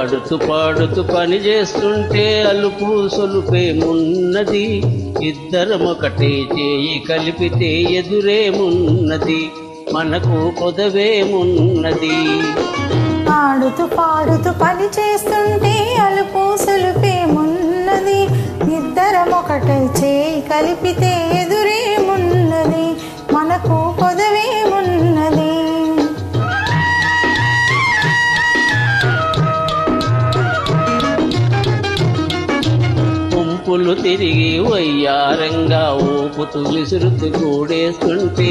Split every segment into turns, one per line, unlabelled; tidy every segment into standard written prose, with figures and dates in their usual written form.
ఆడుతూ పాడుతూ పని చేస్తుంటే అలుపు సొలుపేమున్నది, ఇద్దరమొకటే చేయి కలిపితే ఎదురేమున్నది, మనకు పొదవేమున్నది.
ఆడుతూ పాడుతూ పని చేస్తుంటే అలుపు సొలుపేమున్నది, ఇద్దరమొకటే చేయి కలిపితే ఎదురేమున్నది, మనకు పొదవేమున్నది.
గుంపులు తిరిగి వయ్యారంగా ఊపుతూ విసురుతూ కూడేస్తుంటే,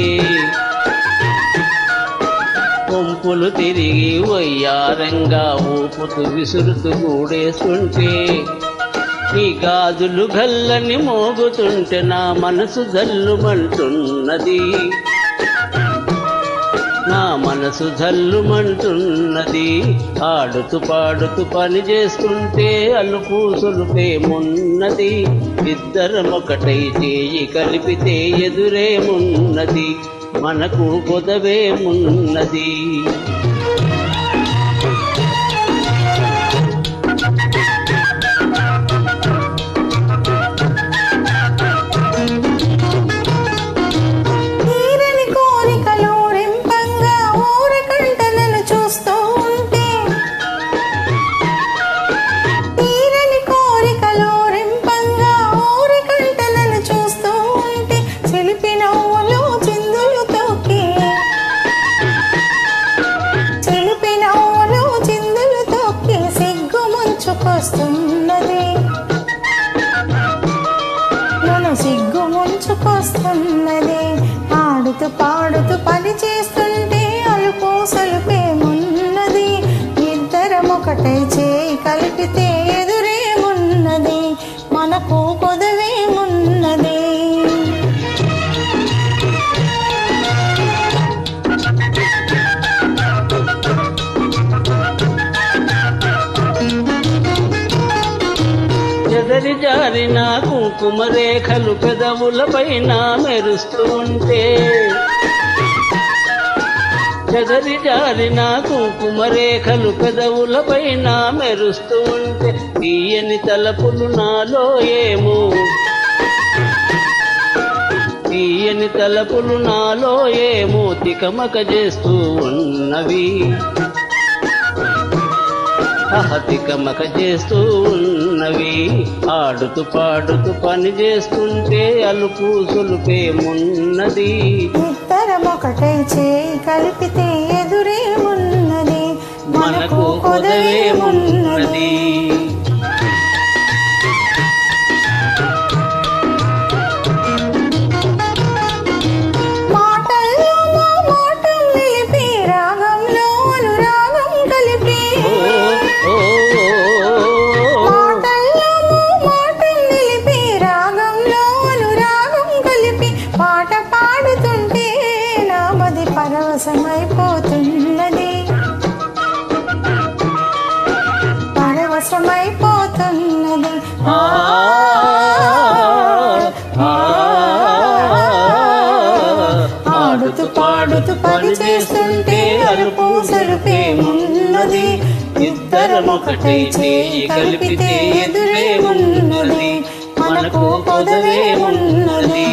గుంపులు తిరిగి వయ్యారంగా ఊపుతూ విసురుతూ కూడేస్తుంటే, నీ గాజులు గల్లని మోగుతుంటే నా మనసు జల్లుమంటున్నది, నా మనసు జల్లుమంటున్నది. ఆడుతూ పాడుతూ పని చేస్తుంటే అలుపు సొలుపేమున్నది, ఇద్దరమొకటై చేయి కలిపితే ఎదురేమున్నది, మనకు పొదవేమున్నది.
నన్ను సిగ్గు ముంచుకొస్తున్నది. ఆడుతూ పాడుతూ పని చేస్తుంటే అలుపు సొలుపేమున్నది, ఇద్దరమొకటై చేయి కలిపితే ఎదురేమున్నది, మనకు పొదవేమున్నది.
చెదరి జారిన కుంకుమ రేఖలు పెదవులపైన మెరుస్తూ ఉంటే, చెదరి జారిన కుంకుమ రేఖలు పెదవులపైన మెరుస్తూ ఉంటే, తీయని తలపులు నాలో ఏమో, తీయని తలపులు నాలో ఏమో తికమక చేస్తూ ఉన్నవి, తికమక చేస్తూ ఉన్నవి. ఆడుతూ పాడుతూ పని చేస్తుంటే అలుపు సొలుపేమున్నది,
ఇద్దరమొకటై చేయి కలిపితే ఎదురేమున్నది, మనకు పొదవేమున్నది. పరవశమైపోతున్నది, పరవశమైపోతున్నది. ఆడుతూ పాడుతూ పని చేస్తుంటే అలుపు సొలుపేమున్నది, ఇద్దరమొకటై చేయి కలిపితే ఎదురేమున్నది, మనకు పొదవేమున్నది.